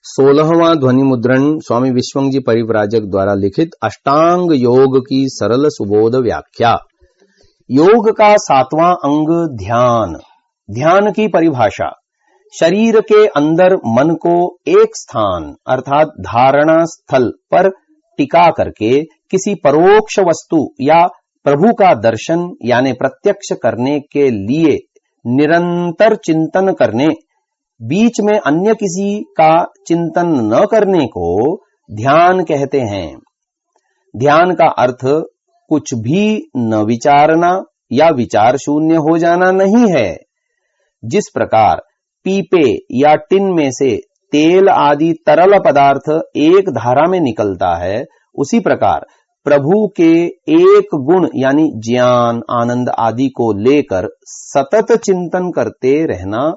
16वां ध्वनि मुद्रण स्वामी विश्वंग जी परिव्राजक द्वारा लिखित अष्टांग योग की सरल सुबोध व्याख्या। योग का 7वां अंग ध्यान। ध्यान की परिभाषा, शरीर के अंदर मन को एक स्थान अर्थात धारणा स्थल पर टिका करके किसी परोक्ष वस्तु या प्रभु का दर्शन यानी प्रत्यक्ष करने के लिए निरंतर चिंतन करने, बीच में अन्य किसी का चिंतन न करने को ध्यान कहते हैं। ध्यान का अर्थ कुछ भी न विचारना या विचार शून्य हो जाना नहीं है। जिस प्रकार पीपे या टिन में से तेल आदि तरल पदार्थ एक धारा में निकलता है, उसी प्रकार प्रभु के एक गुण यानी ज्ञान, आनंद आदि को लेकर सतत चिंतन करते रहना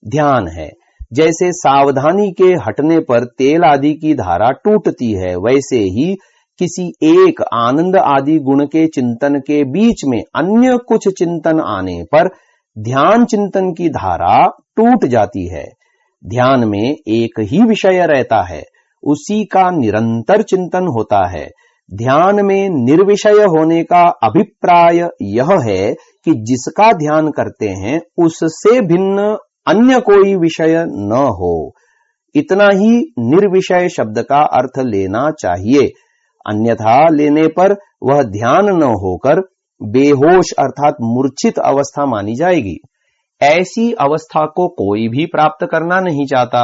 ध्यान है। जैसे सावधानी के हटने पर तेल आदि की धारा टूटती है, वैसे ही किसी एक आनंद आदि गुण के चिंतन के बीच में अन्य कुछ चिंतन आने पर ध्यान चिंतन की धारा टूट जाती है। ध्यान में एक ही विषय रहता है, उसी का निरंतर चिंतन होता है। ध्यान में निर्विषय होने का अभिप्राय यह है कि जिसका ध्यान करते हैं उससे भिन्न अन्य कोई विषय न हो। इतना ही निर्विषय शब्द का अर्थ लेना चाहिए, अन्यथा लेने पर वह ध्यान न होकर बेहोश अर्थात मूर्छित अवस्था मानी जाएगी। ऐसी अवस्था को कोई भी प्राप्त करना नहीं चाहता।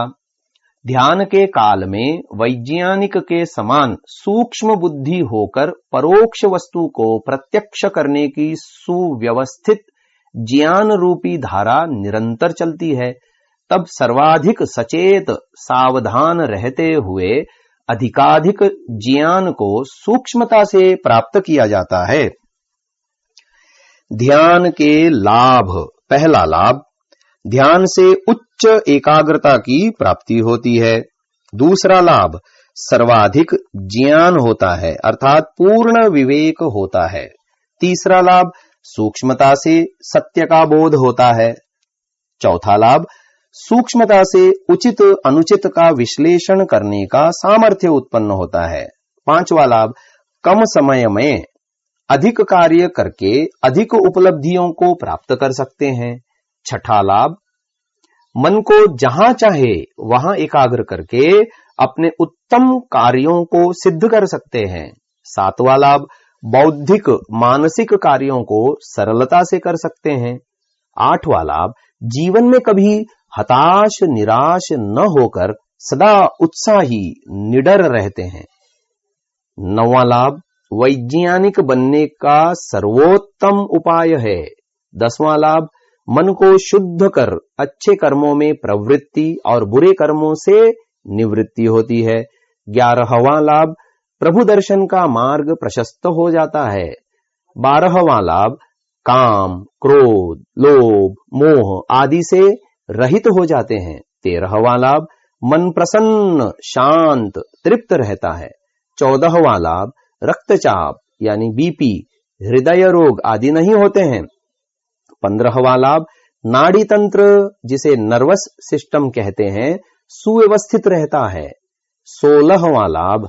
ध्यान के काल में वैज्ञानिक के समान सूक्ष्म बुद्धि होकर परोक्ष वस्तु को प्रत्यक्ष करने की सुव्यवस्थित ज्ञान रूपी धारा निरंतर चलती है। तब सर्वाधिक सचेत सावधान रहते हुए अधिकाधिक ज्ञान को सूक्ष्मता से प्राप्त किया जाता है। ध्यान के लाभ। पहला लाभ, ध्यान से उच्च एकाग्रता की प्राप्ति होती है। दूसरा लाभ, सर्वाधिक ज्ञान होता है अर्थात पूर्ण विवेक होता है। तीसरा लाभ, सूक्ष्मता से सत्य का बोध होता है। चौथा लाभ, सूक्ष्मता से उचित अनुचित का विश्लेषण करने का सामर्थ्य उत्पन्न होता है। पांचवा लाभ, कम समय में अधिक कार्य करके अधिक उपलब्धियों को प्राप्त कर सकते हैं। छठा लाभ, मन को जहां चाहे वहां एकाग्र करके अपने उत्तम कार्यों को सिद्ध कर सकते हैं। सातवां लाभ, बौद्धिक मानसिक कार्यों को सरलता से कर सकते हैं। आठवां लाभ, जीवन में कभी हताश निराश न होकर सदा उत्साही निडर रहते हैं। नौवां लाभ, वैज्ञानिक बनने का सर्वोत्तम उपाय है। 10वां लाभ, मन को शुद्ध कर अच्छे कर्मों में प्रवृत्ति और बुरे कर्मों से निवृत्ति होती है। 11वां लाभ, प्रभु दर्शन का मार्ग प्रशस्त हो जाता है। 12वां लाभ, काम, क्रोध, लोभ, मोह आदि से रहित हो जाते हैं। 13वां लाभ, मन प्रसन्न, शांत, तृप्त रहता है। 14वां लाभ, रक्तचाप यानी बीपी, हृदय रोग आदि नहीं होते हैं। 15वां लाभ, नाड़ी तंत्र जिसे नर्वस सिस्टम कहते हैं सुव्यवस्थित रहता है। 16वां लाभ,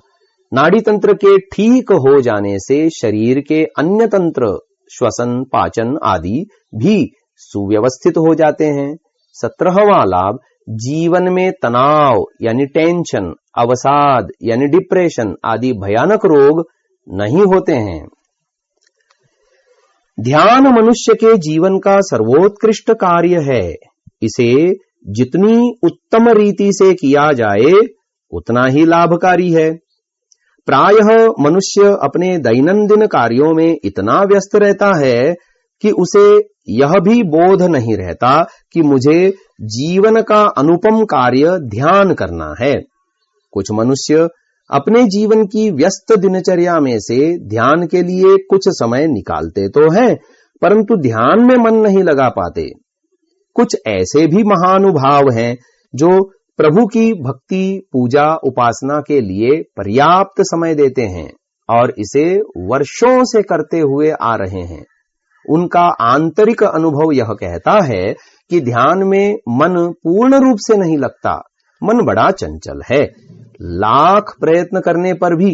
नाड़ी तंत्र के ठीक हो जाने से शरीर के अन्य तंत्र श्वसन पाचन आदि भी सुव्यवस्थित हो जाते हैं। 17वां लाभ, जीवन में तनाव यानी टेंशन, अवसाद यानी डिप्रेशन आदि भयानक रोग नहीं होते हैं। ध्यान मनुष्य के जीवन का सर्वोत्कृष्ट कार्य है। इसे जितनी उत्तम रीति से किया जाए उतना ही लाभकारी है। प्रायः मनुष्य अपने दैनंदिन कार्यों में इतना व्यस्त रहता है कि उसे यह भी बोध नहीं रहता कि मुझे जीवन का अनुपम कार्य ध्यान करना है। कुछ मनुष्य अपने जीवन की व्यस्त दिनचर्या में से ध्यान के लिए कुछ समय निकालते तो हैं, परंतु ध्यान में मन नहीं लगा पाते। कुछ ऐसे भी महानुभाव हैं जो प्रभु की भक्ति, पूजा, उपासना के लिए पर्याप्त समय देते हैं और इसे वर्षों से करते हुए आ रहे हैं। उनका आंतरिक अनुभव यह कहता है कि ध्यान में मन पूर्ण रूप से नहीं लगता, मन बड़ा चंचल है, लाख प्रयत्न करने पर भी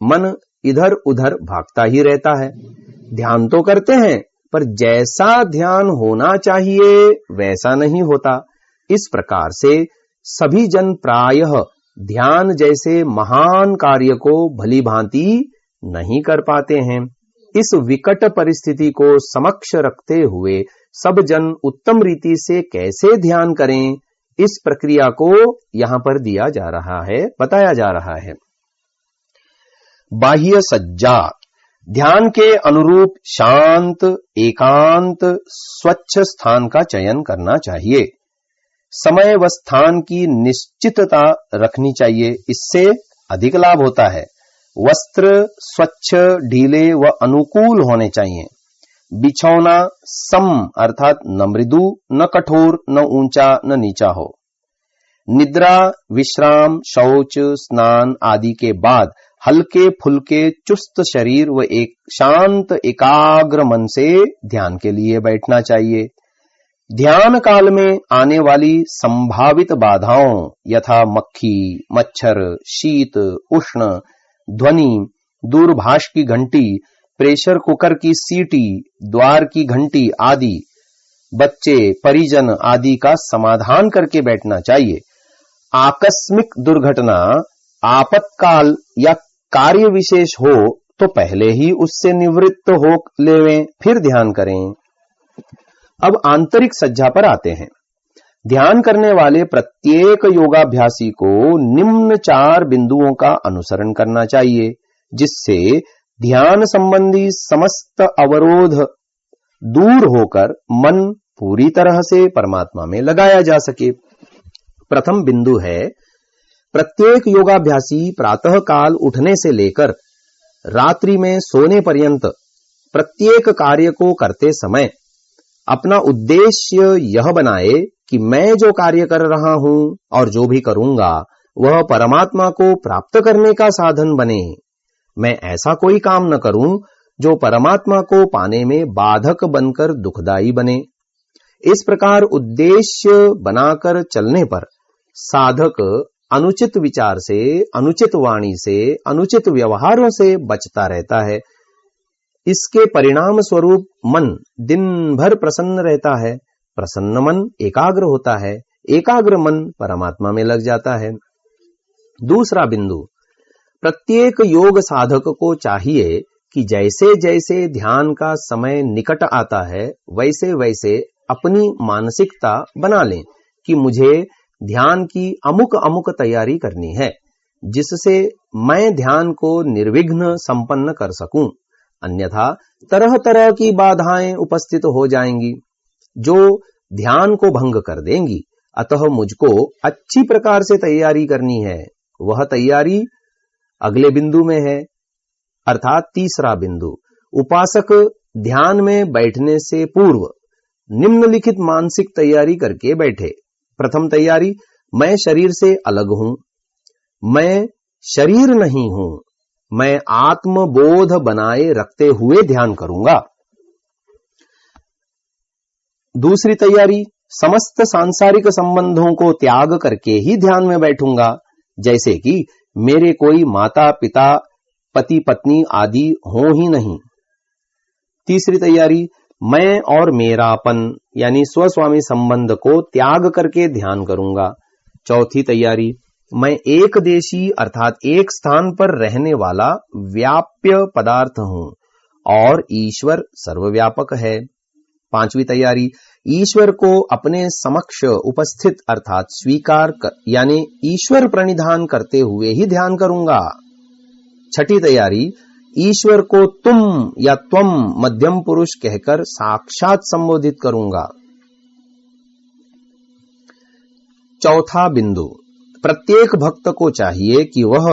मन इधर उधर भागता ही रहता है। ध्यान तो करते हैं पर जैसा ध्यान होना चाहिए वैसा नहीं होता। इस प्रकार से सभी जन प्रायः ध्यान जैसे महान कार्य को भली भांति नहीं कर पाते हैं। इस विकट परिस्थिति को समक्ष रखते हुए सब जन उत्तम रीति से कैसे ध्यान करें, इस प्रक्रिया को यहां पर दिया जा रहा है, बताया जा रहा है। बाह्य सज्जा, ध्यान के अनुरूप शांत, एकांत, स्वच्छ स्थान का चयन करना चाहिए। समय व स्थान की निश्चितता रखनी चाहिए, इससे अधिक लाभ होता है। वस्त्र स्वच्छ, ढीले व अनुकूल होने चाहिए। बिछौना सम अर्थात न मृदु न कठोर न ऊंचा न नीचा हो। निद्रा, विश्राम, शौच, स्नान आदि के बाद हल्के फुल्के चुस्त शरीर व एक शांत एकाग्र मन से ध्यान के लिए बैठना चाहिए। ध्यान काल में आने वाली संभावित बाधाओं यथा मक्खी, मच्छर, शीत, उष्ण, ध्वनि, दूरभाष की घंटी, प्रेशर कुकर की सीटी, द्वार की घंटी आदि, बच्चे, परिजन आदि का समाधान करके बैठना चाहिए। आकस्मिक दुर्घटना, आपातकाल या कार्य विशेष हो तो पहले ही उससे निवृत्त हो लेवें, फिर ध्यान करें। अब आंतरिक सज्जा पर आते हैं। ध्यान करने वाले प्रत्येक योगाभ्यासी को निम्न 4 बिंदुओं का अनुसरण करना चाहिए, जिससे ध्यान संबंधी समस्त अवरोध दूर होकर मन पूरी तरह से परमात्मा में लगाया जा सके। प्रथम बिंदु है, प्रत्येक योगाभ्यासी प्रातः काल उठने से लेकर रात्रि में सोने पर्यंत प्रत्येक कार्य को करते समय अपना उद्देश्य यह बनाए कि मैं जो कार्य कर रहा हूं और जो भी करूंगा वह परमात्मा को प्राप्त करने का साधन बने। मैं ऐसा कोई काम न करूं जो परमात्मा को पाने में बाधक बनकर दुखदाई बने। इस प्रकार उद्देश्य बनाकर चलने पर साधक अनुचित विचार से, अनुचित वाणी से, अनुचित व्यवहारों से बचता रहता है। इसके परिणाम स्वरूप मन दिन भर प्रसन्न रहता है। प्रसन्न मन एकाग्र होता है, एकाग्र मन परमात्मा में लग जाता है। दूसरा बिंदु, प्रत्येक योग साधक को चाहिए कि जैसे जैसे ध्यान का समय निकट आता है वैसे वैसे अपनी मानसिकता बना लें कि मुझे ध्यान की अमुक अमुक तैयारी करनी है, जिससे मैं ध्यान को निर्विघ्न संपन्न कर सकूं। अन्यथा तरह तरह की बाधाएं उपस्थित हो जाएंगी जो ध्यान को भंग कर देंगी। अतः मुझको अच्छी प्रकार से तैयारी करनी है। वह तैयारी अगले बिंदु में है, अर्थात तीसरा बिंदु। उपासक ध्यान में बैठने से पूर्व निम्नलिखित मानसिक तैयारी करके बैठे। प्रथम तैयारी, मैं शरीर से अलग हूं, मैं शरीर नहीं हूं, मैं आत्मबोध बनाए रखते हुए ध्यान करूंगा। दूसरी तैयारी, समस्त सांसारिक संबंधों को त्याग करके ही ध्यान में बैठूंगा, जैसे कि मेरे कोई माता पिता, पति पत्नी आदि हो ही नहीं। तीसरी तैयारी, मैं और मेरापन यानी स्वस्वामी संबंध को त्याग करके ध्यान करूंगा। चौथी तैयारी, मैं एक देशी अर्थात एक स्थान पर रहने वाला व्याप्य पदार्थ हूं और ईश्वर सर्वव्यापक है। पांचवी तैयारी, ईश्वर को अपने समक्ष उपस्थित अर्थात स्वीकार यानी ईश्वर प्रणिधान करते हुए ही ध्यान करूंगा। छठी तैयारी, ईश्वर को तुम या त्वम मध्यम पुरुष कहकर साक्षात संबोधित करूंगा। चौथा बिंदु, प्रत्येक भक्त को चाहिए कि वह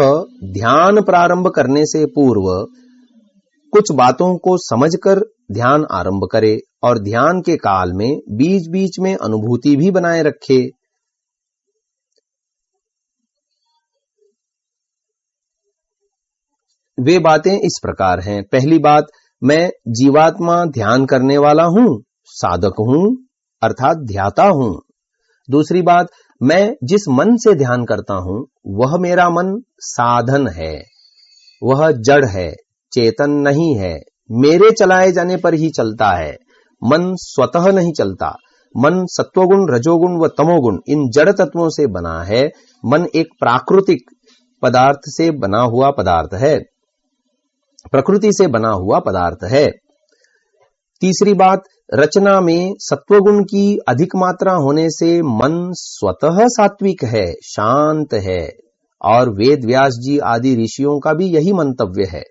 ध्यान प्रारंभ करने से पूर्व कुछ बातों को समझकर ध्यान आरंभ करे और ध्यान के काल में बीच बीच में अनुभूति भी बनाए रखे। वे बातें इस प्रकार हैं। पहली बात, मैं जीवात्मा ध्यान करने वाला हूं, साधक हूं अर्थात ध्याता हूं। दूसरी बात, मैं जिस मन से ध्यान करता हूं वह मेरा मन साधन है, वह जड़ है, चेतन नहीं है, मेरे चलाए जाने पर ही चलता है। मन स्वतः नहीं चलता। मन सत्वगुण, रजोगुण व तमोगुण इन जड़ तत्वों से बना है। मन एक प्राकृतिक पदार्थ से बना हुआ पदार्थ है, प्रकृति से बना हुआ पदार्थ है। तीसरी बात, रचना में सत्वगुण की अधिक मात्रा होने से मन स्वतः सात्विक है, शांत है, और वेद व्यास जी आदि ऋषियों का भी यही मंतव्य है।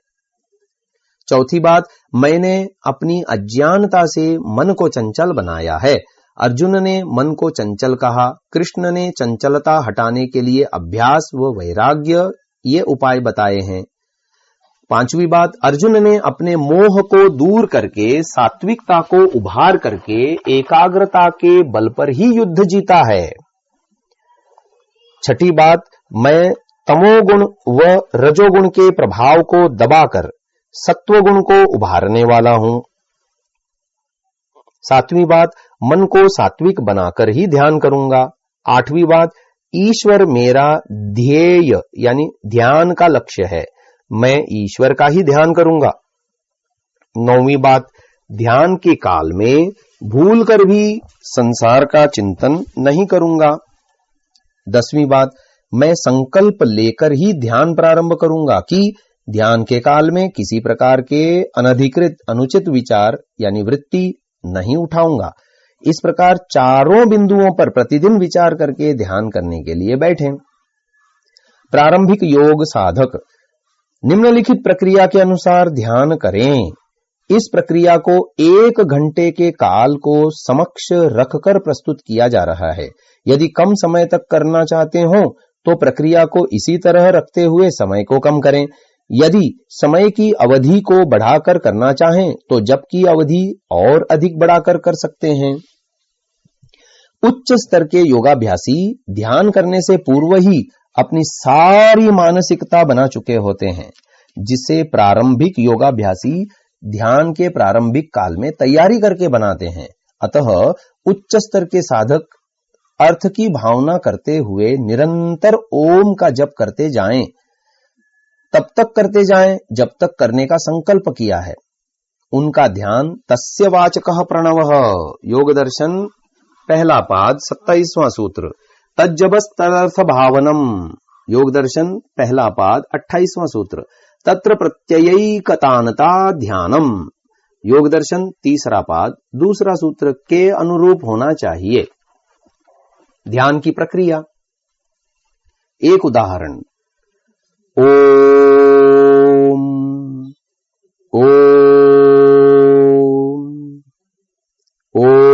चौथी बात, मैंने अपनी अज्ञानता से मन को चंचल बनाया है। अर्जुन ने मन को चंचल कहा, कृष्ण ने चंचलता हटाने के लिए अभ्यास व वैराग्य ये उपाय बताए हैं। पांचवी बात, अर्जुन ने अपने मोह को दूर करके सात्विकता को उभार करके एकाग्रता के बल पर ही युद्ध जीता है। छठी बात, मैं तमोगुण व रजोगुण के प्रभाव को दबाकर सत्वगुण को उभारने वाला हूं। सातवीं बात, मन को सात्विक बनाकर ही ध्यान करूंगा। आठवीं बात, ईश्वर मेरा ध्येय यानी ध्यान का लक्ष्य है, मैं ईश्वर का ही ध्यान करूंगा। नौवीं बात, ध्यान के काल में भूल कर भी संसार का चिंतन नहीं करूंगा। 10वीं बात, मैं संकल्प लेकर ही ध्यान प्रारंभ करूंगा कि ध्यान के काल में किसी प्रकार के अनधिकृत अनुचित विचार यानी वृत्ति नहीं उठाऊंगा। इस प्रकार चारों बिंदुओं पर प्रतिदिन विचार करके ध्यान करने के लिए बैठें। प्रारंभिक योग साधक निम्नलिखित प्रक्रिया के अनुसार ध्यान करें। इस प्रक्रिया को 1 घंटे के काल को समक्ष रखकर प्रस्तुत किया जा रहा है। यदि कम समय तक करना चाहते हो तो प्रक्रिया को इसी तरह रखते हुए समय को कम करें। यदि समय की अवधि को बढ़ाकर करना चाहें तो जप की अवधि और अधिक बढ़ाकर कर सकते हैं। उच्च स्तर के योगाभ्यासी ध्यान करने से पूर्व ही अपनी सारी मानसिकता बना चुके होते हैं, जिसे प्रारंभिक योगाभ्यासी ध्यान के प्रारंभिक काल में तैयारी करके बनाते हैं। अतः उच्च स्तर के साधक अर्थ की भावना करते हुए निरंतर ओम का जप करते जाएं, तब तक करते जाएं जब तक करने का संकल्प किया है। उनका ध्यान तस्य वाचकः प्रणवः, योग दर्शन पहला पाद 27वां सूत्र, तज्जबस्तदर्थ भावनम, योग दर्शन पहला पाद 28वां सूत्र, तत्र प्रत्ययैकतानता ध्यानम, योग दर्शन तीसरा पाद दूसरा सूत्र के अनुरूप होना चाहिए। ध्यान की प्रक्रिया, एक उदाहरण, ओम ओम ओम।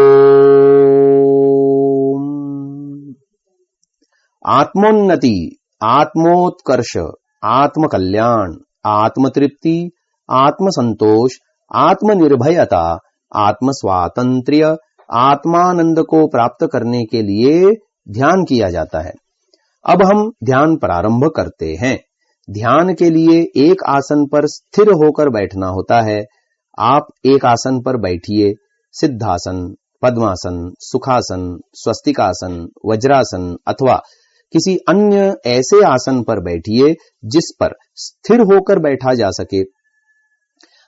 आत्मोन्नति, आत्मोत्कर्ष, आत्मकल्याण, आत्मतृप्ति, आत्मसंतोष, आत्मनिर्भयता, आत्मस्वातंत्र्य, आत्मानंद को प्राप्त करने के लिए ध्यान किया जाता है। अब हम ध्यान प्रारंभ करते हैं। ध्यान के लिए एक आसन पर स्थिर होकर बैठना होता है। आप एक आसन पर बैठिए। सिद्धासन, पद्मासन, सुखासन, स्वस्तिकासन, वज्रासन अथवा किसी अन्य ऐसे आसन पर बैठिए जिस पर स्थिर होकर बैठा जा सके।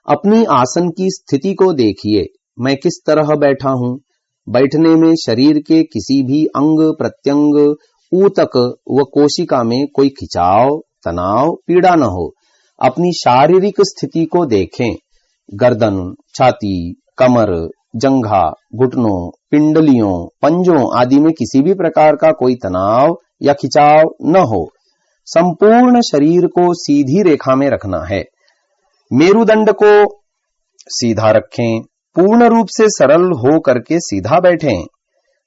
अपनी आसन की स्थिति को देखिए। मैं किस तरह बैठा हूं? बैठने में शरीर के किसी भी अंग प्रत्यंग, ऊतक व कोशिका में कोई खिंचाव, तनाव, पीड़ा न हो। अपनी शारीरिक स्थिति को देखें। गर्दन, छाती, कमर, जंघा, घुटनों, पिंडलियों, पंजों आदि में किसी भी प्रकार का कोई तनाव या खिंचाव न हो। संपूर्ण शरीर को सीधी रेखा में रखना है। मेरुदंड को सीधा रखें। पूर्ण रूप से सरल हो करके सीधा बैठें।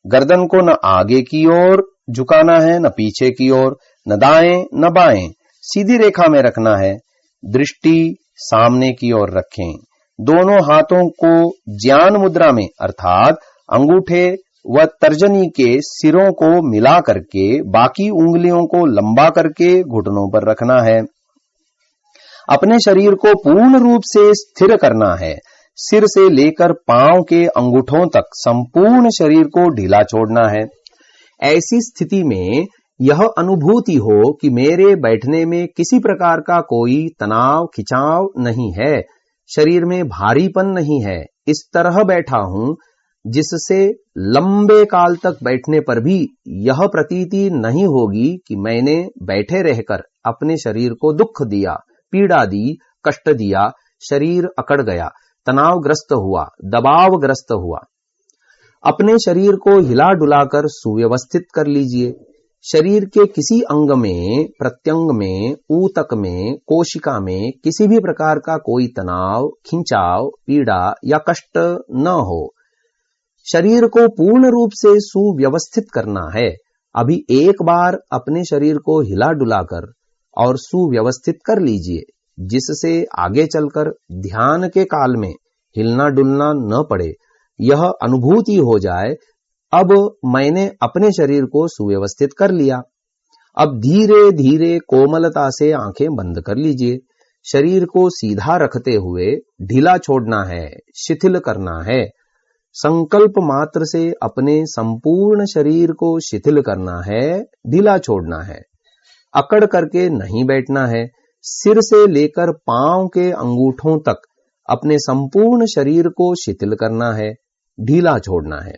गर्दन को न आगे की ओर झुकाना है, न पीछे की ओर, न दाएं न बाएं, सीधी रेखा में रखना है। दृष्टि सामने की ओर रखें। दोनों हाथों को ज्ञान मुद्रा में अर्थात अंगूठे व तर्जनी के सिरों को मिला करके बाकी उंगलियों को लंबा करके घुटनों पर रखना है। अपने शरीर को पूर्ण रूप से स्थिर करना है। सिर से लेकर पांव के अंगूठों तक संपूर्ण शरीर को ढीला छोड़ना है। ऐसी स्थिति में यह अनुभूति हो कि मेरे बैठने में किसी प्रकार का कोई तनाव खिंचाव नहीं है, शरीर में भारीपन नहीं है, इस तरह बैठा हूं जिससे लंबे काल तक बैठने पर भी यह प्रतीति नहीं होगी कि मैंने बैठे रहकर अपने शरीर को दुख दिया, पीड़ा दी, कष्ट दिया, शरीर अकड़ गया, तनावग्रस्त हुआ, दबावग्रस्त हुआ। अपने शरीर को हिला डुलाकर सुव्यवस्थित कर लीजिए। शरीर के किसी अंग में, प्रत्यंग में, ऊतक में, कोशिका में किसी भी प्रकार का कोई तनाव, खिंचाव, पीड़ा या कष्ट न हो। शरीर को पूर्ण रूप से सुव्यवस्थित करना है। अभी एक बार अपने शरीर को हिला डुलाकर और सुव्यवस्थित कर लीजिए, जिससे आगे चलकर ध्यान के काल में हिलना डुलना न पड़े। यह अनुभूति हो जाए, अब मैंने अपने शरीर को सुव्यवस्थित कर लिया। अब धीरे धीरे कोमलता से आंखें बंद कर लीजिए। शरीर को सीधा रखते हुए ढीला छोड़ना है, शिथिल करना है। संकल्प मात्र से अपने संपूर्ण शरीर को शिथिल करना है, ढीला छोड़ना है। अकड़ करके नहीं बैठना है। सिर से लेकर पांव के अंगूठों तक अपने संपूर्ण शरीर को शिथिल करना है, ढीला छोड़ना है।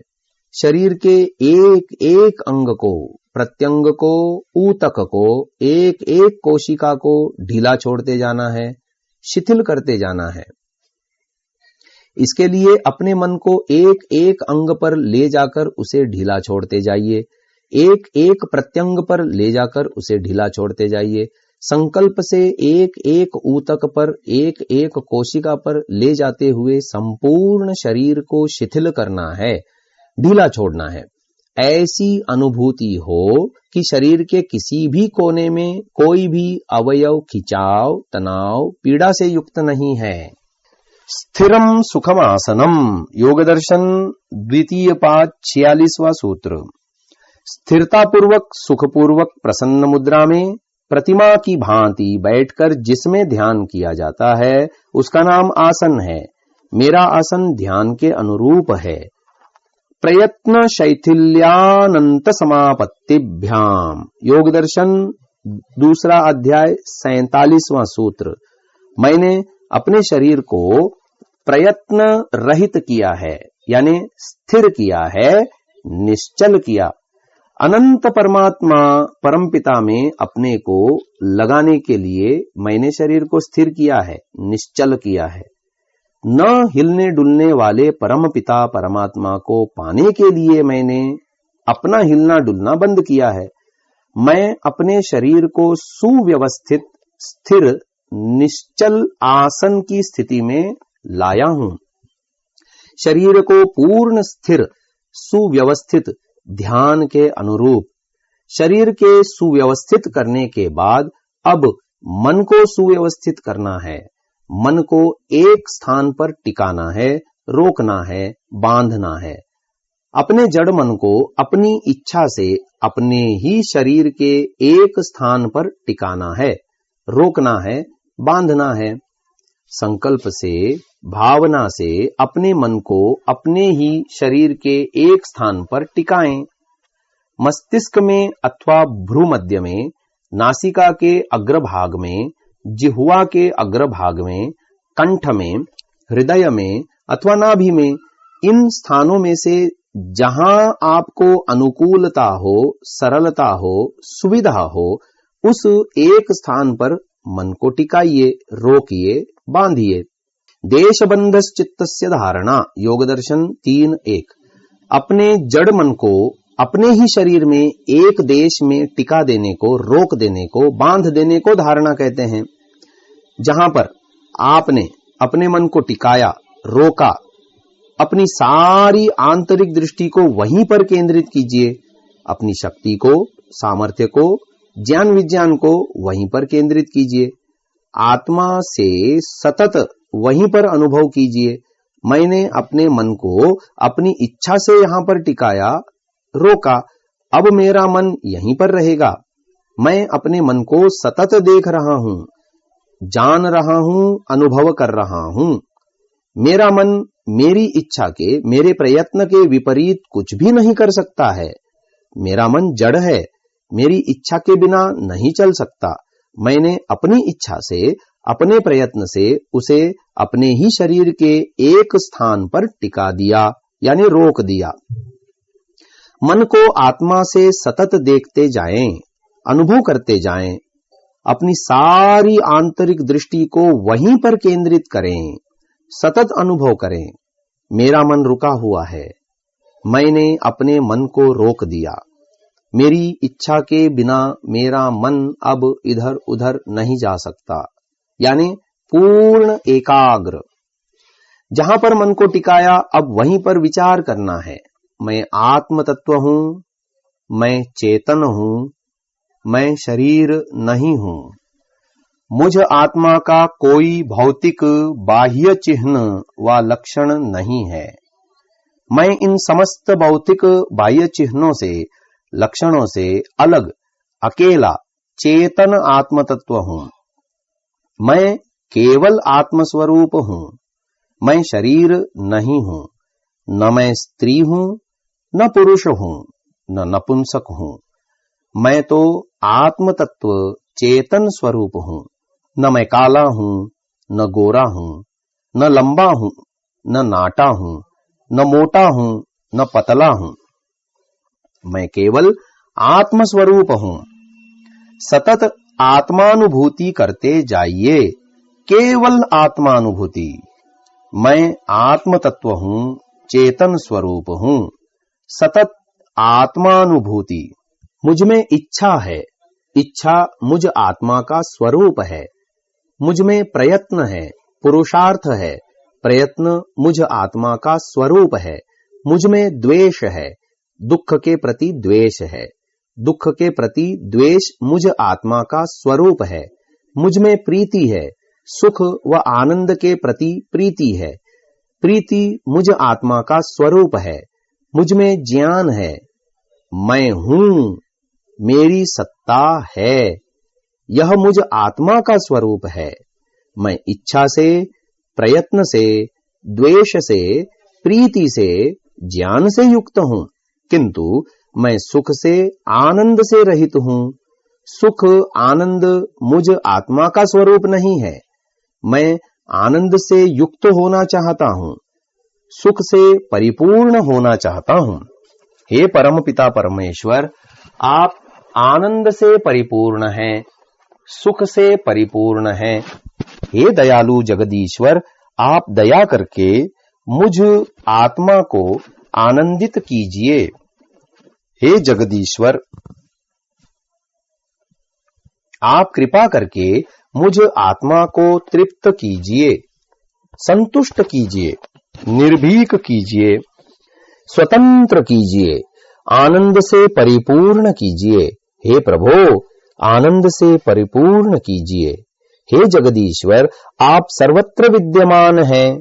शरीर के एक एक अंग को, प्रत्यंग को, ऊतक को, एक एक कोशिका को ढीला छोड़ते जाना है, शिथिल करते जाना है। इसके लिए अपने मन को एक एक अंग पर ले जाकर उसे ढीला छोड़ते जाइए, एक एक प्रत्यंग पर ले जाकर उसे ढीला छोड़ते जाइए। संकल्प से एक एक ऊतक पर, एक एक कोशिका पर ले जाते हुए संपूर्ण शरीर को शिथिल करना है, ढीला छोड़ना है। ऐसी अनुभूति हो कि शरीर के किसी भी कोने में कोई भी अवयव खिंचाव, तनाव, पीड़ा से युक्त नहीं है। स्थिरम सुखम आसनम, योग दर्शन द्वितीय पाद 46वां सूत्र। स्थिरतापूर्वक, सुखपूर्वक प्रसन्न मुद्रा में प्रतिमा की भांति बैठकर जिसमें ध्यान किया जाता है उसका नाम आसन है। मेरा आसन ध्यान के अनुरूप है। प्रयत्न शैथिल्यानंत समापत्तिभ्याम, योग दर्शन दूसरा अध्याय 47वां सूत्र। मैंने अपने शरीर को प्रयत्न रहित किया है, यानी स्थिर किया है, निश्चल किया। अनंत परमात्मा परमपिता में अपने को लगाने के लिए मैंने शरीर को स्थिर किया है, निश्चल किया है। न हिलने डुलने वाले परमपिता परमात्मा को पाने के लिए मैंने अपना हिलना डुलना बंद किया है। मैं अपने शरीर को सुव्यवस्थित, स्थिर, निश्चल आसन की स्थिति में लाया हूं। शरीर को पूर्ण स्थिर, सुव्यवस्थित ध्यान के अनुरूप शरीर के सुव्यवस्थित करने के बाद अब मन को सुव्यवस्थित करना है। मन को एक स्थान पर टिकाना है, रोकना है, बांधना है। अपने जड़ मन को अपनी इच्छा से अपने ही शरीर के एक स्थान पर टिकाना है, रोकना है, बांधना है। संकल्प से, भावना से अपने मन को अपने ही शरीर के एक स्थान पर टिकाएं। मस्तिष्क में अथवा भ्रूमध्य में, नासिका के अग्रभाग में, जिह्वा के अग्रभाग में, कंठ में, हृदय में अथवा नाभि में, इन स्थानों में से जहां आपको अनुकूलता हो, सरलता हो, सुविधा हो, उस एक स्थान पर मन को टिकाइए, रोकिए, बांधिए। देशबंधस चित्तस्य धारणा, योग दर्शन 3:1। अपने जड़ मन को अपने ही शरीर में एक देश में टिका देने को, रोक देने को, बांध देने को धारणा कहते हैं। जहां पर आपने अपने मन को टिकाया, रोका, अपनी सारी आंतरिक दृष्टि को वहीं पर केंद्रित कीजिए। अपनी शक्ति को, सामर्थ्य को, ज्ञान विज्ञान को वहीं पर केंद्रित कीजिए। आत्मा से सतत वहीं पर अनुभव कीजिए। मैंने अपने मन को अपनी इच्छा से यहां पर टिकाया, रोका, अब मेरा मन यहीं पर रहेगा। मैं अपने मन को सतत देख रहा हूं, जान रहा हूं, अनुभव कर रहा हूं। मेरा मन मेरी इच्छा के, मेरे प्रयत्न के विपरीत कुछ भी नहीं कर सकता है। मेरा मन जड़ है, मेरी इच्छा के बिना नहीं चल सकता। मैंने अपनी इच्छा से, अपने प्रयत्न से उसे अपने ही शरीर के एक स्थान पर टिका दिया, यानी रोक दिया। मन को आत्मा से सतत देखते जाएं, अनुभव करते जाएं, अपनी सारी आंतरिक दृष्टि को वहीं पर केंद्रित करें, सतत अनुभव करें। मेरा मन रुका हुआ है, मैंने अपने मन को रोक दिया। मेरी इच्छा के बिना मेरा मन अब इधर उधर नहीं जा सकता, यानी पूर्ण एकाग्र। जहां पर मन को टिकाया, अब वहीं पर विचार करना है। मैं आत्म तत्व हूं, मैं चेतन हूं, मैं शरीर नहीं हूं। मुझ आत्मा का कोई भौतिक बाह्य चिन्ह व लक्षण नहीं है। मैं इन समस्त भौतिक बाह्य चिन्हों से, लक्षणों से अलग, अकेला चेतन आत्म तत्व हूं। मैं केवल आत्मस्वरूप हूं। मैं शरीर नहीं हूं। न मैं स्त्री हूं, न पुरुष हूं, न नपुंसक हूं। मैं तो आत्म तत्व चेतन स्वरूप हूं। न मैं काला हूं, न गोरा हूं, न लंबा हूं, न नाटा हूं, न मोटा हूं, न पतला हूं। मैं केवल आत्म स्वरूप हूं। सतत आत्मानुभूति करते जाइए, केवल आत्मानुभूति। मैं आत्म तत्व हूं, चेतन स्वरूप हूं। सतत आत्मानुभूति। मुझ में इच्छा है, इच्छा मुझ आत्मा का स्वरूप है। मुझ में प्रयत्न है, पुरुषार्थ है, प्रयत्न मुझ आत्मा का स्वरूप है। मुझ में द्वेष है, दुख के प्रति द्वेष है, दुख के प्रति द्वेष मुझ आत्मा का स्वरूप है। मुझ में प्रीति है, सुख व आनंद के प्रति प्रीति है, प्रीति मुझ आत्मा का स्वरूप है। मुझ में ज्ञान है, मैं हूं, मेरी सत्ता है, यह मुझ आत्मा का स्वरूप है। मैं इच्छा से, प्रयत्न से, द्वेष से, प्रीति से, ज्ञान से युक्त हूं, किंतु मैं सुख से, आनंद से रहित हूं। सुख आनंद मुझ आत्मा का स्वरूप नहीं है। मैं आनंद से युक्त होना चाहता हूं, सुख से परिपूर्ण होना चाहता हूं। हे परमपिता परमेश्वर, आप आनंद से परिपूर्ण हैं, सुख से परिपूर्ण हैं। हे दयालु जगदीश्वर, आप दया करके मुझ आत्मा को आनंदित कीजिए। हे जगदीश्वर, आप कृपा करके मुझ आत्मा को तृप्त कीजिए, संतुष्ट कीजिए, निर्भीक कीजिए, स्वतंत्र कीजिए, आनंद से परिपूर्ण कीजिए। हे प्रभु, आनंद से परिपूर्ण कीजिए। हे जगदीश्वर, आप सर्वत्र विद्यमान हैं,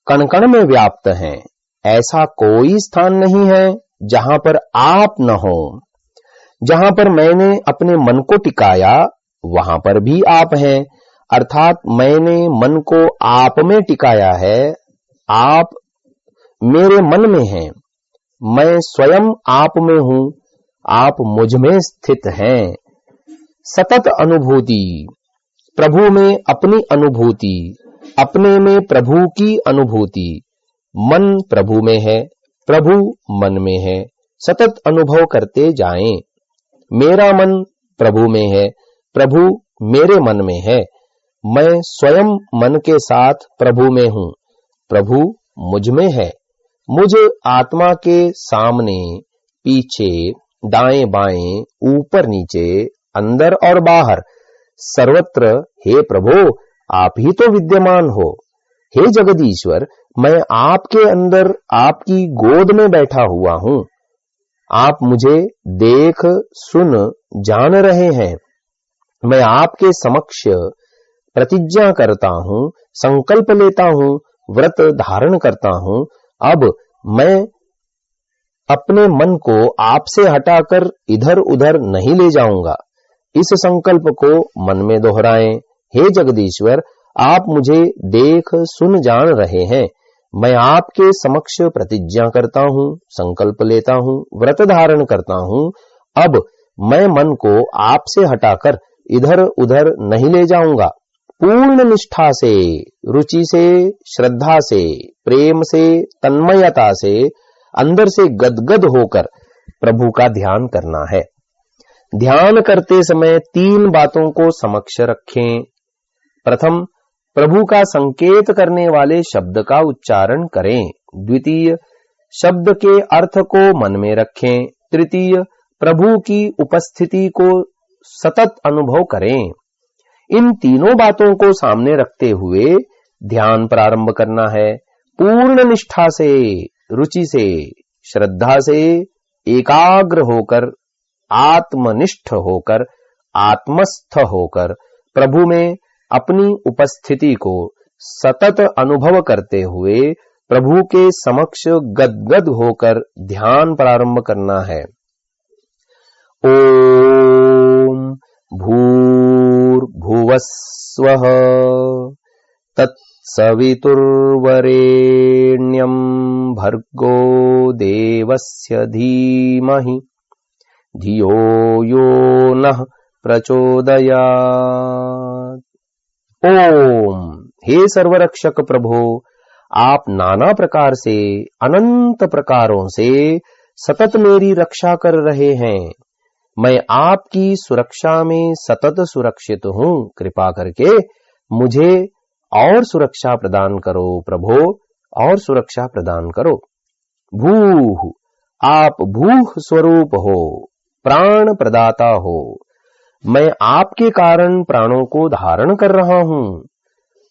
कण कण में व्याप्त हैं। ऐसा कोई स्थान नहीं है जहां पर आप न हो। जहां पर मैंने अपने मन को टिकाया, वहां पर भी आप हैं। अर्थात मैंने मन को आप में टिकाया है, आप मेरे मन में हैं। मैं स्वयं आप में हूं, आप मुझ में स्थित हैं। सतत अनुभूति, प्रभु में अपनी अनुभूति, अपने में प्रभु की अनुभूति। मन प्रभु में है, प्रभु मन में है। सतत अनुभव करते जाएं। मेरा मन प्रभु में है, प्रभु मेरे मन में है। मैं स्वयं मन के साथ प्रभु में हूं, प्रभु मुझ में है। मुझ आत्मा के सामने, पीछे, दाएं बाएं, ऊपर नीचे, अंदर और बाहर, सर्वत्र हे प्रभु आप ही तो विद्यमान हो। हे जगदीश्वर, मैं आपके अंदर आपकी गोद में बैठा हुआ हूं। आप मुझे देख, सुन, जान रहे हैं। मैं आपके समक्ष प्रतिज्ञा करता हूं, संकल्प लेता हूं, व्रत धारण करता हूं। अब मैं अपने मन को आपसे हटाकर इधर उधर नहीं ले जाऊंगा। इस संकल्प को मन में दोहराएं। हे जगदीश्वर, आप मुझे देख सुन जान रहे हैं। मैं आपके समक्ष प्रतिज्ञा करता हूँ, संकल्प लेता हूँ, व्रत धारण करता हूँ। अब मैं मन को आपसे हटाकर इधर उधर नहीं ले जाऊंगा। पूर्ण निष्ठा से, रुचि से, श्रद्धा से, प्रेम से, तन्मयता से, अंदर से गदगद होकर प्रभु का ध्यान करना है। ध्यान करते समय 3 बातों को समक्ष रखें। प्रथम, प्रभु का संकेत करने वाले शब्द का उच्चारण करें। द्वितीय, शब्द के अर्थ को मन में रखें। तृतीय, प्रभु की उपस्थिति को सतत अनुभव करें। इन तीनों बातों को सामने रखते हुए ध्यान प्रारंभ करना है। पूर्ण निष्ठा से, रुचि से, श्रद्धा से, एकाग्र होकर, आत्मनिष्ठ होकर, आत्मस्थ होकर प्रभु में अपनी उपस्थिति को सतत अनुभव करते हुए प्रभु के समक्ष गदगद होकर ध्यान प्रारंभ करना है। ओम भूर्भुवस्वः तत्सवितुर्वरेण्यं भर्गो देवस्य धीमहि धियो यो नः प्रचोदयात्। ओम, हे सर्वरक्षक प्रभो, आप नाना प्रकार से, अनंत प्रकारों से सतत मेरी रक्षा कर रहे हैं। मैं आपकी सुरक्षा में सतत सुरक्षित हूँ। कृपा करके मुझे और सुरक्षा प्रदान करो प्रभो, और सुरक्षा प्रदान करो। भूः, आप भूः स्वरूप हो, प्राण प्रदाता हो। मैं आपके कारण प्राणों को धारण कर रहा हूँ।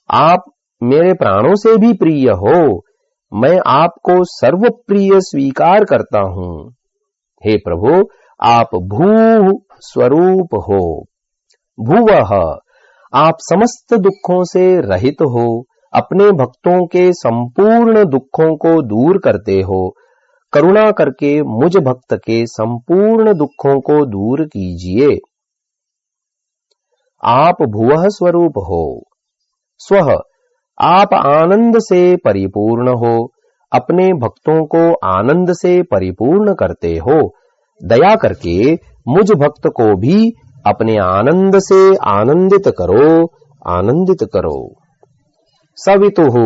आप मेरे प्राणों से भी प्रिय हो। मैं आपको सर्वप्रिय स्वीकार करता हूँ। हे प्रभु, आप भूः स्वरूप हो। भुवः, आप समस्त दुखों से रहित हो। अपने भक्तों के संपूर्ण दुखों को दूर करते हो। करुणा करके मुझ भक्त के संपूर्ण दुखों को दूर कीजिए। आप भुवः स्वरूप हो। स्वः, आप आनंद से परिपूर्ण हो। अपने भक्तों को आनंद से परिपूर्ण करते हो। दया करके मुझ भक्त को भी अपने आनंद से आनंदित करो, आनंदित करो। सवितुः,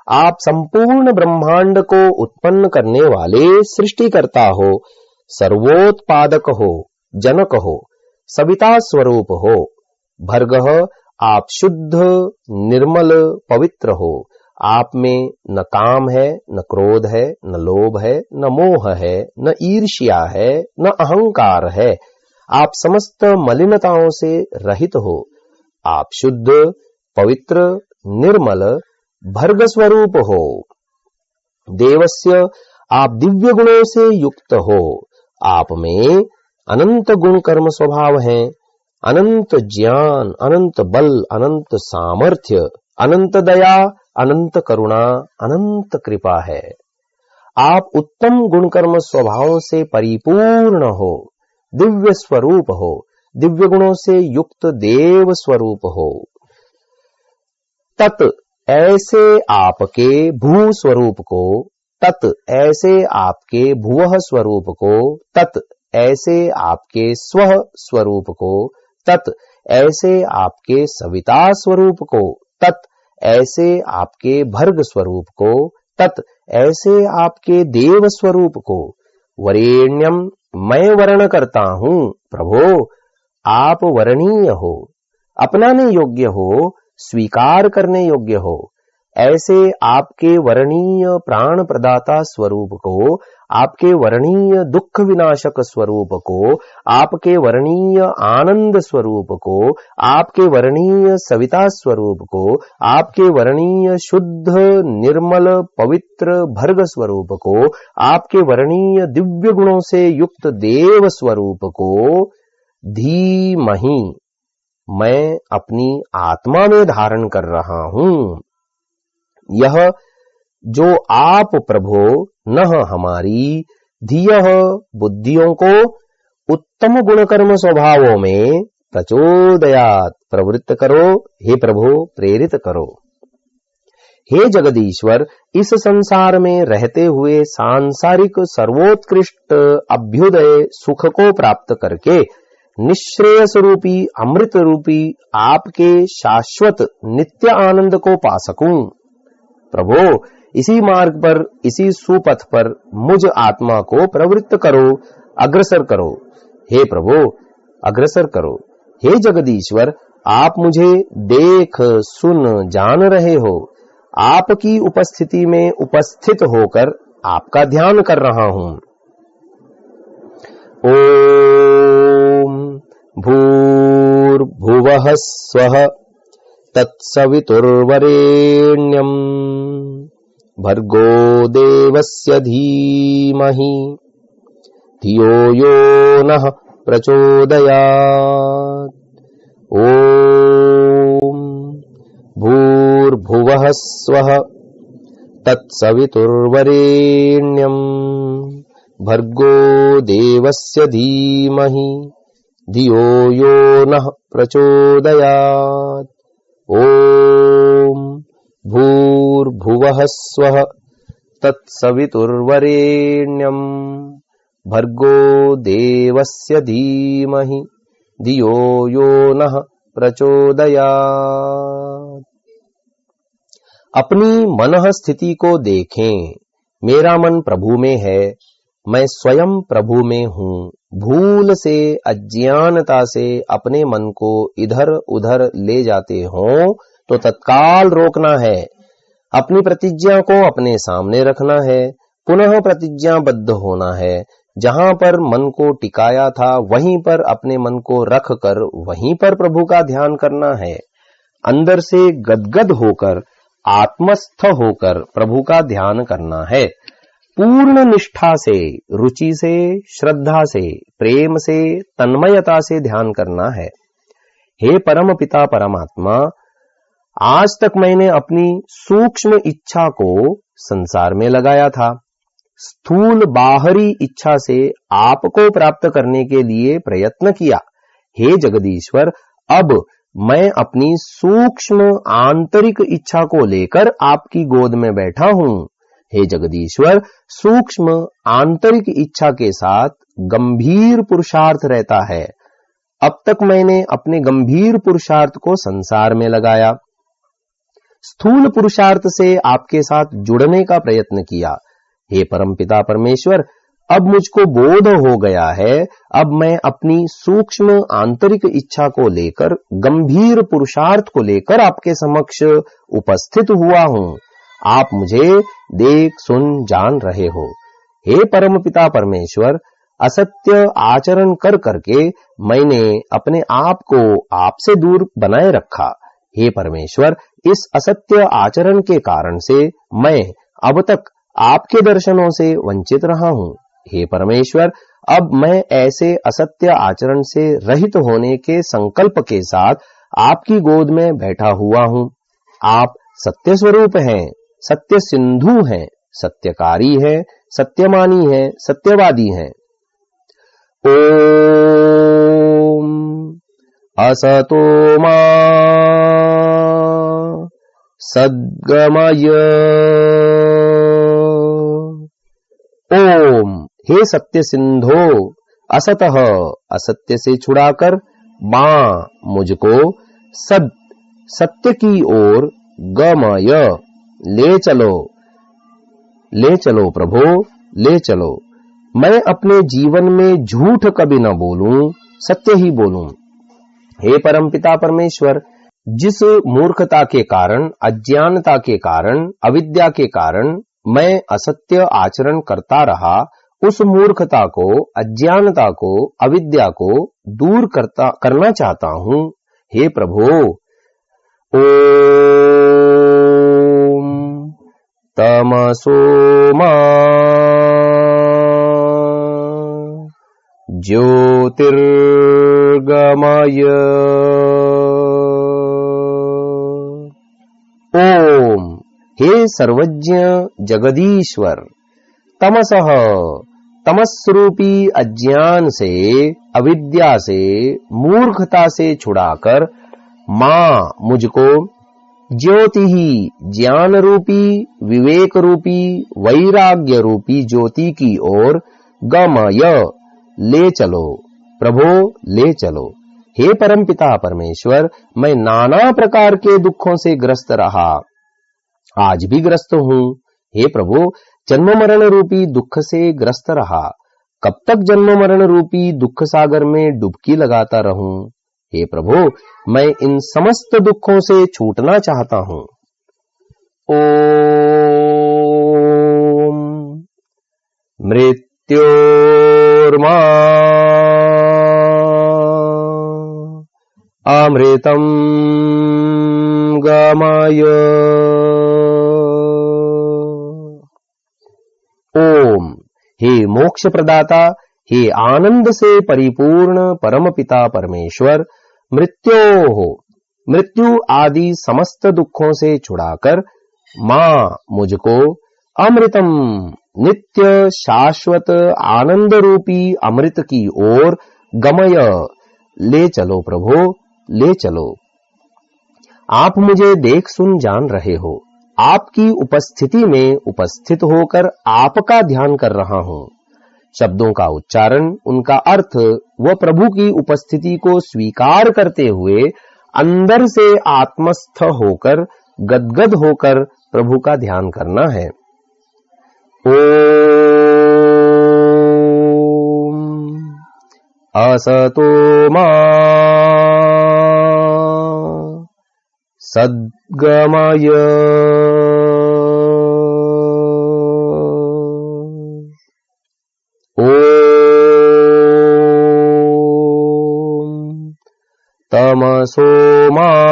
आप संपूर्ण ब्रह्मांड को उत्पन्न करने वाले सृष्टिकर्ता हो, सर्वोत्पादक हो, जनक हो, सविता स्वरूप हो। भर्गः, आप शुद्ध, निर्मल, पवित्र हो। आप में न काम है, न क्रोध है, न लोभ है, न मोह है, न ईर्ष्या है, न अहंकार है। आप समस्त मलिनताओं से रहित हो। आप शुद्ध, पवित्र, निर्मल, भर्ग स्वरूप हो। देवस्य, आप दिव्य गुणों से युक्त हो। आप में अनंत गुण कर्म स्वभाव हैं। अनंत ज्ञान, अनंत बल, अनंत सामर्थ्य, अनंत दया, अनंत करुणा, अनंत कृपा है। आप उत्तम गुण कर्म स्वभावों से परिपूर्ण हो। दिव्य स्वरूप हो। दिव्य गुणों से युक्त देव स्वरूप हो। तत्, ऐसे आपके भू स्वरूप को, तत् ऐसे आपके भुवः स्वरूप को, तत् ऐसे आपके स्वः स्वरूप को, तत् ऐसे आपके सविता स्वरूप को, तत् ऐसे आपके भर्ग स्वरूप को, तत् ऐसे आपके देव स्वरूप को। वरेण्यम, मैं वर्ण करता हूँ प्रभो। आप वरणीय हो, अपनाने योग्य हो, स्वीकार करने योग्य हो। ऐसे आपके वर्णीय प्राण प्रदाता स्वरूप को, आपके वर्णीय दुख विनाशक स्वरूप को, आपके वर्णीय आनंद स्वरूप को, आपके वर्णीय सविता स्वरूप को, आपके वर्णीय शुद्ध, निर्मल, पवित्र भर्ग स्वरूप को, आपके वर्णीय दिव्य गुणों से युक्त देव स्वरूप को धीमहि, मैं अपनी आत्मा में धारण कर रहा हूं। यह जो आप प्रभो नः हमारी धियः बुद्धियों को उत्तम गुणकर्म स्वभावों में प्रचोदयात् प्रवृत्त करो। हे प्रभो, प्रेरित करो। हे जगदीश्वर, इस संसार में रहते हुए सांसारिक सर्वोत्कृष्ट अभ्युदय सुख को प्राप्त करके निश्रेयस रूपी अमृत रूपी आपके शाश्वत नित्य आनंद को पा सकूं। प्रभो, इसी मार्ग पर, इसी सुपथ पर मुझ आत्मा को प्रवृत्त करो, अग्रसर करो। हे प्रभो, अग्रसर करो। हे जगदीश्वर, आप मुझे देख सुन जान रहे हो। आपकी उपस्थिति में उपस्थित होकर आपका ध्यान कर रहा हूं। ओम भूर्भुवः स्वः तत्सवितुर्वरेण्यम् भर्गो देवस्य धीमहि धियो यो नः प्रचोदयात्। ओम भूर्भुवः स्वः तत्सवितुर्वरेण्यम् भर्गो देवस्य धीमहि धियो यो नः प्रचोदयात्। ओम भूर्भुवः स्वः तत्सवितुर्वरेण्यम् भर्गो देवस्य धीमहि धियो यो नः प्रचोदयात्। अपनी मनः स्थिति को देखें। मेरा मन प्रभु में है, मैं स्वयं प्रभु में हूँ। भूल से, अज्ञानता से अपने मन को इधर उधर ले जाते हो तो तत्काल रोकना है। अपनी प्रतिज्ञा को अपने सामने रखना है, पुनः प्रतिज्ञाबद्ध होना है। जहां पर मन को टिकाया था वहीं पर अपने मन को रख कर वहीं पर प्रभु का ध्यान करना है। अंदर से गदगद होकर, आत्मस्थ होकर प्रभु का ध्यान करना है। पूर्ण निष्ठा से, रुचि से, श्रद्धा से, प्रेम से, तन्मयता से ध्यान करना है। हे परम पिता परमात्मा, आज तक मैंने अपनी सूक्ष्म इच्छा को संसार में लगाया था। स्थूल बाहरी इच्छा से आपको प्राप्त करने के लिए प्रयत्न किया। हे जगदीश्वर, अब मैं अपनी सूक्ष्म आंतरिक इच्छा को लेकर आपकी गोद में बैठा हूँ। हे जगदीश्वर, सूक्ष्म आंतरिक इच्छा के साथ गंभीर पुरुषार्थ रहता है। अब तक मैंने अपने गंभीर पुरुषार्थ को संसार में लगाया। स्थूल पुरुषार्थ से आपके साथ जुड़ने का प्रयत्न किया। हे परमपिता परमेश्वर, अब मुझको बोध हो गया है। अब मैं अपनी सूक्ष्म आंतरिक इच्छा को लेकर, गंभीर पुरुषार्थ को लेकर आपके समक्ष उपस्थित हुआ हूँ। आप मुझे देख सुन जान रहे हो। हे परमपिता परमेश्वर, असत्य आचरण कर करके मैंने अपने आप को आपसे दूर बनाए रखा। हे परमेश्वर, इस असत्य आचरण के कारण से मैं अब तक आपके दर्शनों से वंचित रहा हूँ। हे परमेश्वर, अब मैं ऐसे असत्य आचरण से रहित होने के संकल्प के साथ आपकी गोद में बैठा हुआ हूँ। आप सत्य स्वरूप हैं, सत्य सिंधु हैं, सत्यकारी हैं, सत्यमानी हैं, सत्यवादी हैं। ओम असतो मा सद्गमय। ओम, हे सत्य सिंधो, असतः असत्य से छुड़ाकर, मां मुझको, सद सत्य की ओर, गमय ले चलो, ले चलो प्रभो, ले चलो। मैं अपने जीवन में झूठ कभी न बोलूं, सत्य ही बोलूं। हे परमपिता परमेश्वर, जिस मूर्खता के कारण, अज्ञानता के कारण, अविद्या के कारण मैं असत्य आचरण करता रहा, उस मूर्खता को, अज्ञानता को, अविद्या को दूर करना चाहता हूं। हे प्रभो, ओम तमसो मा ज्योतिर्गमय। ओम, हे सर्वज्ञ जगदीश्वर, तमसः तमस्रूपी अज्ञान से, अविद्या से, मूर्खता से छुड़ाकर मां मुझको ज्योति ही ज्ञान रूपी विवेक रूपी वैराग्य रूपी ज्योति की ओर गमय ले चलो प्रभो, ले चलो। हे परमपिता परमेश्वर, मैं नाना प्रकार के दुखों से ग्रस्त रहा, आज भी ग्रस्त हूँ। हे प्रभु, जन्म मरण रूपी दुख से ग्रस्त रहा, कब तक जन्म मरण रूपी दुख सागर में डुबकी लगाता रहूं। हे प्रभु, मैं इन समस्त दुखों से छूटना चाहता हूं। ओम मृत्योर्मा अमृतम गमय। ओम हे मोक्ष प्रदाता, हे आनंद से परिपूर्ण परम पिता परमेश्वर, मृत्यु आदि समस्त दुखों से छुड़ाकर मां मुझको अमृतम नित्य शाश्वत आनंद रूपी अमृत की ओर गमय ले चलो प्रभो, ले चलो। आप मुझे देख सुन जान रहे हो, आपकी उपस्थिति में उपस्थित होकर आपका ध्यान कर रहा हूं। शब्दों का उच्चारण, उनका अर्थ व प्रभु की उपस्थिति को स्वीकार करते हुए अंदर से आत्मस्थ होकर गदगद होकर प्रभु का ध्यान करना है। ओम असतो मा सद्गमय। ओम तमसो मा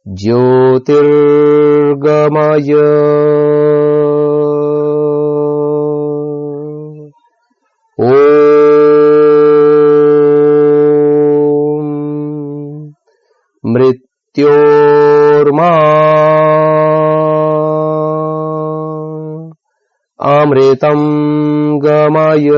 ज्योतिर्गमय। मृत्योर्मा अमृतम गमय।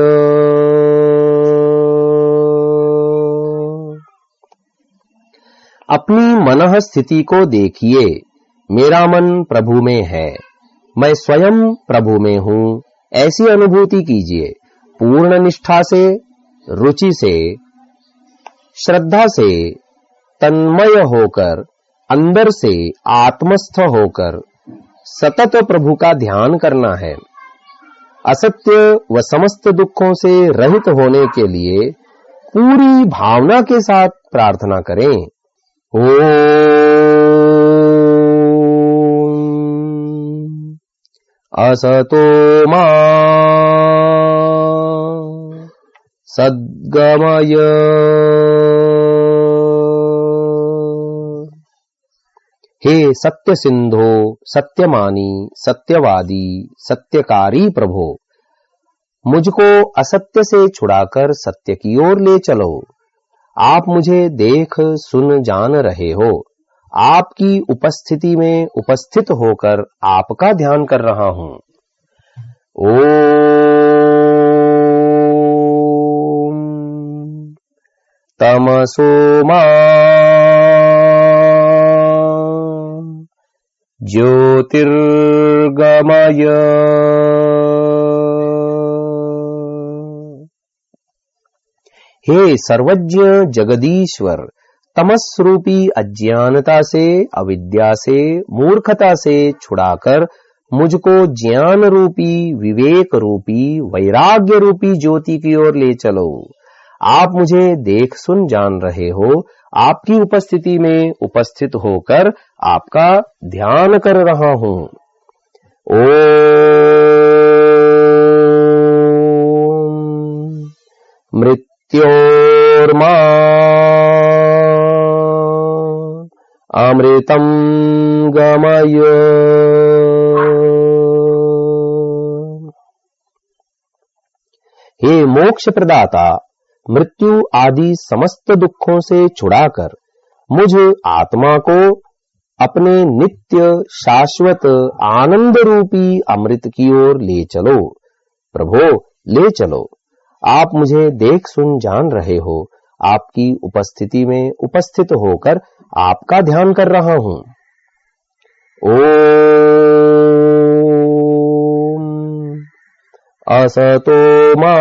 अपनी मनः स्थिति को देखिए, मेरा मन प्रभु में है, मैं स्वयं प्रभु में हूं, ऐसी अनुभूति कीजिए। पूर्ण निष्ठा से, रुचि से, श्रद्धा से तन्मय होकर, अंदर से आत्मस्थ होकर सतत प्रभु का ध्यान करना है। असत्य व समस्त दुखों से रहित होने के लिए पूरी भावना के साथ प्रार्थना करें। ओम असतो मा सद्गमय। हे सत्य सिंधो, सत्यमानी, सत्यवादी, सत्यकारी प्रभो, मुझको असत्य से छुड़ाकर सत्य की ओर ले चलो। आप मुझे देख सुन जान रहे हो, आपकी उपस्थिति में उपस्थित होकर आपका ध्यान कर रहा हूं। ओम तमसो मा ज्योतिर्गमय। हे सर्वज्ञ जगदीश्वर, तमस रूपी अज्ञानता से, अविद्या से, मूर्खता से छुड़ाकर मुझको ज्ञान रूपी, विवेक रूपी, वैराग्य रूपी ज्योति की ओर ले चलो। आप मुझे देख सुन जान रहे हो, आपकी उपस्थिति में उपस्थित होकर आपका ध्यान कर रहा हूं। ओम मृत्योर्मा अमृतम गमय। हे मोक्ष प्रदाता, मृत्यु आदि समस्त दुखों से छुड़ाकर मुझ आत्मा को अपने नित्य शाश्वत आनंद रूपी अमृत की ओर ले चलो। प्रभो, ले चलो। आप मुझे देख सुन जान रहे हो, आपकी उपस्थिति में उपस्थित होकर आपका ध्यान कर रहा हूं। ओम असतो मा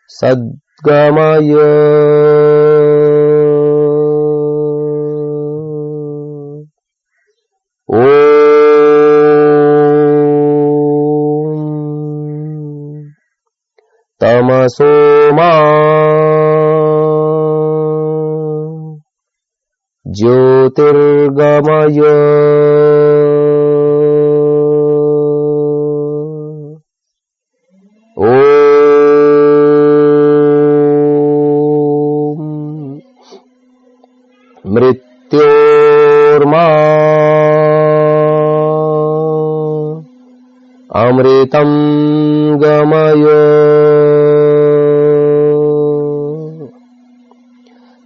सद्गमय तमसो मा ज्योतिर्गमय ओम मृत्योर्मा अमृतं गमय।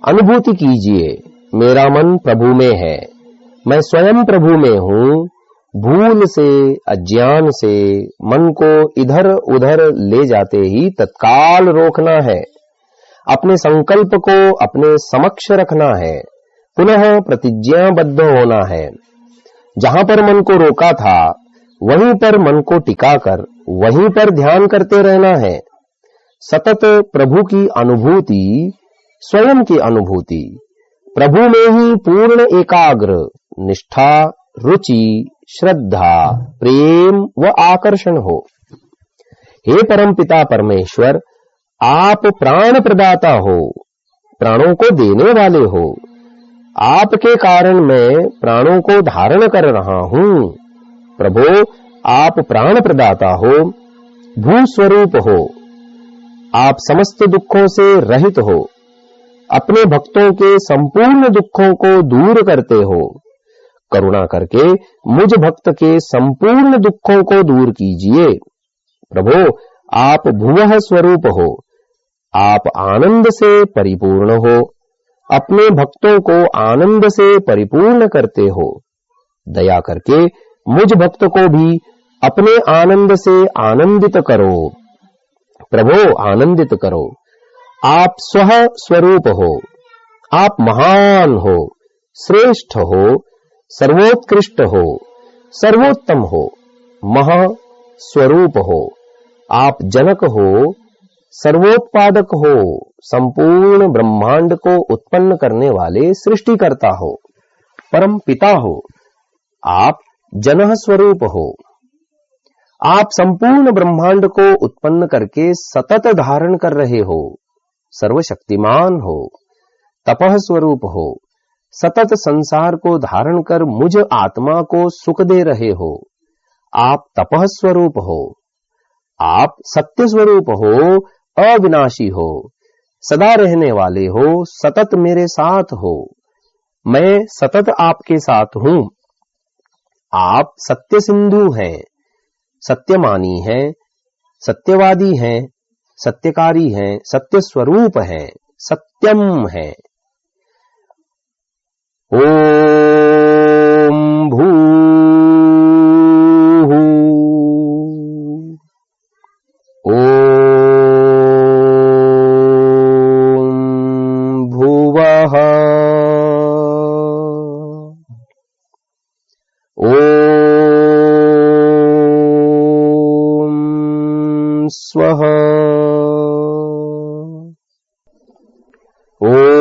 अनुभूति कीजिए, मेरा मन प्रभु में है, मैं स्वयं प्रभु में हूं। भूल से, अज्ञान से मन को इधर उधर ले जाते ही तत्काल रोकना है। अपने संकल्प को अपने समक्ष रखना है, पुनः प्रतिज्ञाबद्ध होना है। जहां पर मन को रोका था वहीं पर मन को टिकाकर वहीं पर ध्यान करते रहना है। सतत प्रभु की अनुभूति, स्वयं की अनुभूति, प्रभु में ही पूर्ण एकाग्र निष्ठा, रुचि, श्रद्धा, प्रेम व आकर्षण हो। हे परमपिता परमेश्वर, आप प्राण प्रदाता हो, प्राणों को देने वाले हो। आपके कारण मैं प्राणों को धारण कर रहा हूं। प्रभो, आप प्राण प्रदाता हो, भूस्वरूप हो, आप समस्त दुखों से रहित हो, अपने भक्तों के संपूर्ण दुखों को दूर करते हो। करुणा करके मुझ भक्त के संपूर्ण दुखों को दूर कीजिए। प्रभो, आप भुवः स्वरूप हो, आप आनंद से परिपूर्ण हो, अपने भक्तों को आनंद से परिपूर्ण करते हो। दया करके मुझ भक्त को भी अपने आनंद से आनंदित करो। प्रभो, आनंदित करो। आप स्व स्वरूप हो, आप महान हो, श्रेष्ठ हो, सर्वोत्कृष्ट हो, सर्वोत्तम हो, महा स्वरूप हो। आप जनक हो, सर्वोत्पादक हो, संपूर्ण ब्रह्मांड को उत्पन्न करने वाले सृष्टिकर्ता हो, परम पिता हो। आप जनः स्वरूप हो, आप संपूर्ण ब्रह्मांड को उत्पन्न करके सतत धारण कर रहे हो, सर्वशक्तिमान हो, तपः स्वरूप हो, सतत संसार को धारण कर मुझ आत्मा को सुख दे रहे हो। आप तपः स्वरूप हो, आप सत्य स्वरूप हो, अविनाशी हो, सदा रहने वाले हो, सतत मेरे साथ हो। मैं सतत आपके साथ हूं। आप सत्य सिंधु हैं, सत्यमानी हैं, सत्यवादी हैं, सत्यकारी हैं, सत्य स्वरूप हैं, सत्यम हैं। ओम भूः ओम भुवः ओम स्वः ओम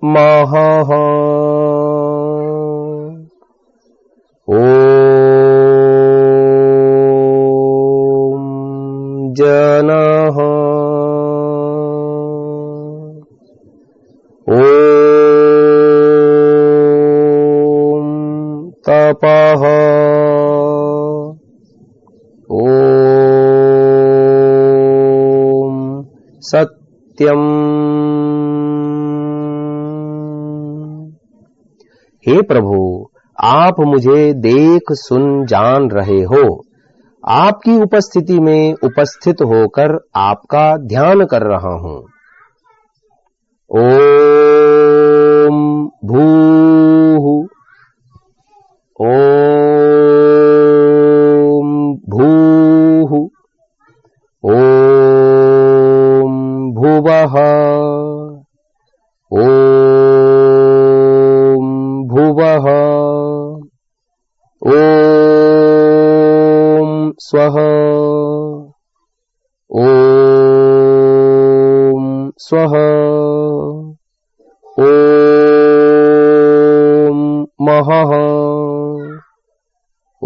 महः ओम जनः ओम तपः ओम सत्यम। हे प्रभु, आप मुझे देख सुन जान रहे हो। आपकी उपस्थिति में उपस्थित होकर आपका ध्यान कर रहा हूं। ओम भूः ओम स्वः ॐ स्वः ॐ महः ॐ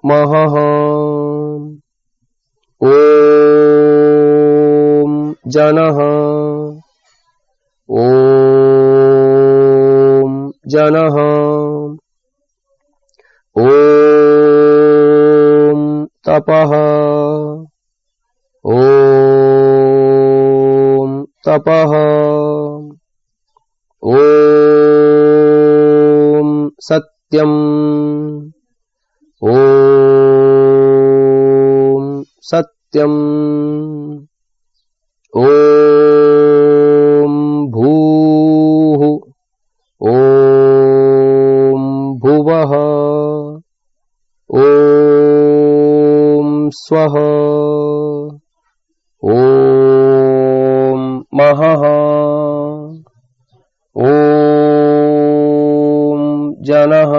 महः ॐ जनः ॐ जनः ॐ तपः ॐ तपः ॐ सत्यम् ॐ सत्यम् ॐ भूः ॐ भुवः ॐ स्वः ॐ महः ॐ जनः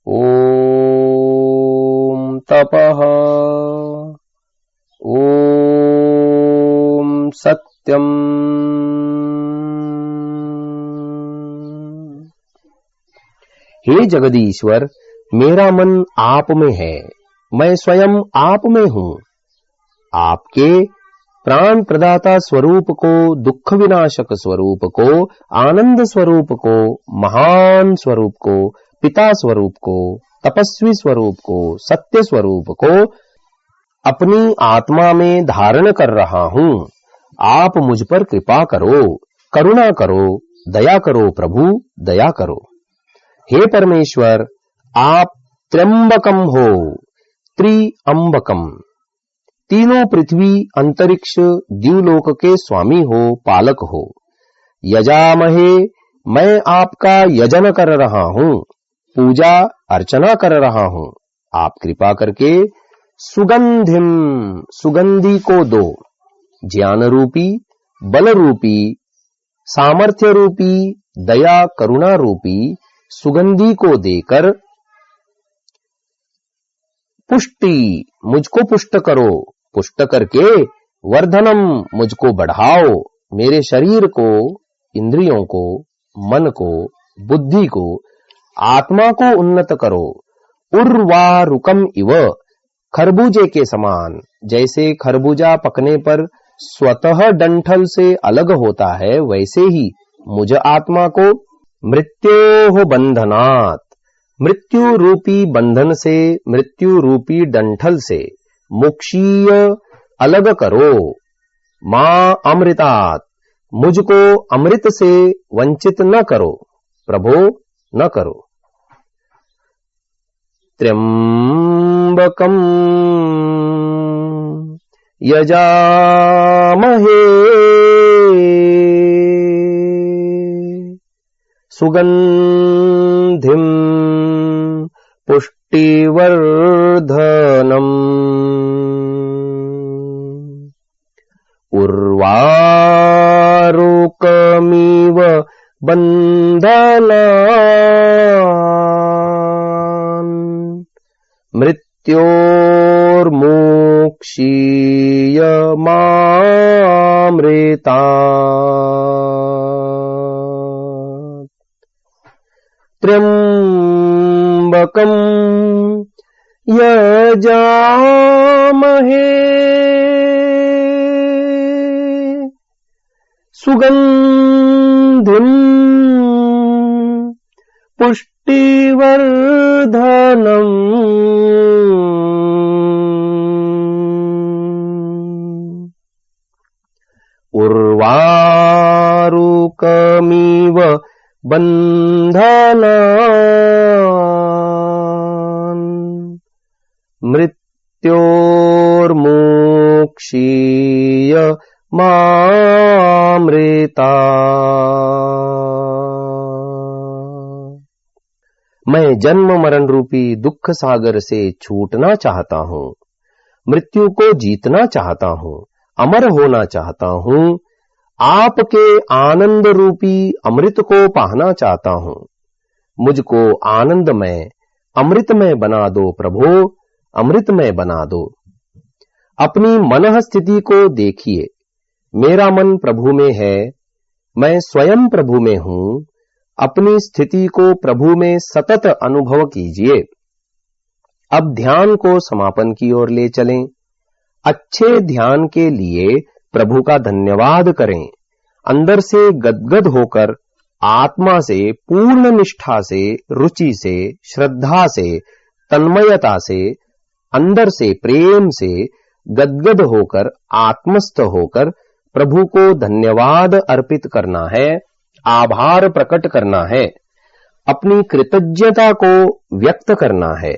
ॐ तपः ॐ सत्यम्। हे जगदीश्वर, मेरा मन आप में है, मैं स्वयं आप में हूँ। आपके प्राण प्रदाता स्वरूप को, दुख विनाशक स्वरूप को, आनंद स्वरूप को, महान स्वरूप को, पिता स्वरूप को, तपस्वी स्वरूप को, सत्य स्वरूप को अपनी आत्मा में धारण कर रहा हूँ। आप मुझ पर कृपा करो, करुणा करो, दया करो प्रभु, दया करो। हे परमेश्वर, आप त्र्यंबकम हो, त्रिअंबकम, तीनों पृथ्वी, अंतरिक्ष, द्युलोक के स्वामी हो, पालक हो। यजामहे, मैं आपका यजन कर रहा हूँ, पूजा अर्चना कर रहा हूँ। आप कृपा करके सुगंधिम, सुगंधी को दो, ज्ञान रूपी, बल रूपी, सामर्थ्य रूपी, दया करुणा रूपी सुगंधी को देकर पुष्टि, मुझको पुष्ट करो, पुष्ट करके वर्धनम, मुझको बढ़ाओ, मेरे शरीर को, इंद्रियों को, मन को, बुद्धि को, आत्मा को उन्नत करो। उर्वारुकम इव, खरबूजे के समान, जैसे खरबूजा पकने पर स्वतः डंठल से अलग होता है, वैसे ही मुझ आत्मा को मृत्योः बंधनात्, मृत्यु रूपी बंधन से, मृत्यु रूपी डंठल से मोक्षीय अलग करो। मां अमृतात्, मुझको अमृत से वंचित न करो प्रभो, न करो। त्र्यंबकम् यजामहे सुगंधिं पुष्टिवर्धनम् उर्वारुकमिव बन्धनान् मृत्योर्मोक्षीय मामृतात्। त्र्यंबकम् यजामहे सुगंधिं पुष्टिवर्धनम् उर्वारुकमिव बन्धनान् मृत्योर्मोक्षीय मामृतात्। मैं जन्म मरण रूपी दुख सागर से छूटना चाहता हूँ, मृत्यु को जीतना चाहता हूँ, अमर होना चाहता हूँ, आपके आनंद रूपी अमृत को पाना चाहता हूँ। मुझको आनंदमय अमृतमय बना दो प्रभो, अमृतमय बना दो। अपनी मनः स्थिति को देखिए, मेरा मन प्रभु में है, मैं स्वयं प्रभु में हूं। अपनी स्थिति को प्रभु में सतत अनुभव कीजिए। अब ध्यान को समापन की ओर ले चलें। अच्छे ध्यान के लिए प्रभु का धन्यवाद करें। अंदर से गदगद होकर, आत्मा से, पूर्ण निष्ठा से, रुचि से, श्रद्धा से, तन्मयता से, अंदर से प्रेम से गदगद होकर, आत्मस्थ होकर प्रभु को धन्यवाद अर्पित करना है, आभार प्रकट करना है, अपनी कृतज्ञता को व्यक्त करना है।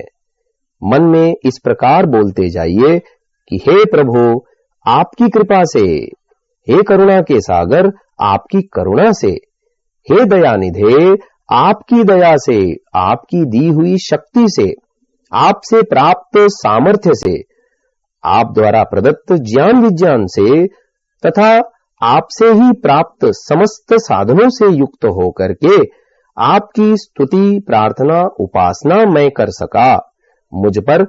मन में इस प्रकार बोलते जाइए कि हे प्रभु, आपकी कृपा से, हे करुणा के सागर, आपकी करुणा से, हे दयानिधे, आपकी दया से, आपकी दी हुई शक्ति से, आपसे प्राप्त सामर्थ्य से, आप द्वारा प्रदत्त ज्ञान विज्ञान से तथा आपसे ही प्राप्त समस्त साधनों से युक्त होकर के आपकी स्तुति, प्रार्थना, उपासना मैं कर सका। मुझ पर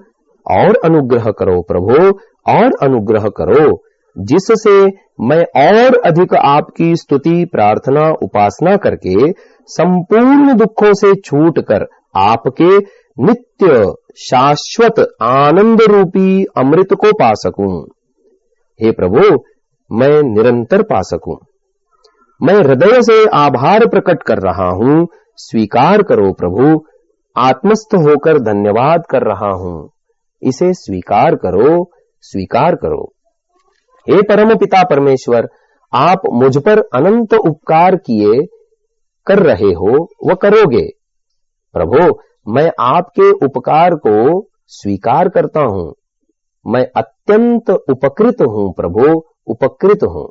और अनुग्रह करो प्रभु, और अनुग्रह करो, जिससे मैं और अधिक आपकी स्तुति, प्रार्थना, उपासना करके संपूर्ण दुखों से छूटकर आपके नित्य शाश्वत आनंद रूपी अमृत को पा सकूं। हे प्रभु, मैं निरंतर पा सकूं। मैं हृदय से आभार प्रकट कर रहा हूं, स्वीकार करो प्रभु। आत्मस्थ होकर धन्यवाद कर रहा हूं, इसे स्वीकार करो, स्वीकार करो। हे परम पिता परमेश्वर, आप मुझ पर अनंत उपकार किए, कर रहे हो, व करोगे। प्रभु, मैं आपके उपकार को स्वीकार करता हूं। मैं अत्यंत उपकृत हूं प्रभु, उपकृत हूं।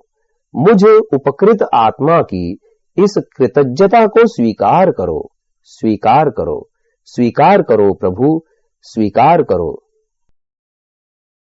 मुझ उपकृत आत्मा की इस कृतज्ञता को स्वीकार करो, स्वीकार करो, स्वीकार करो प्रभु, स्वीकार करो।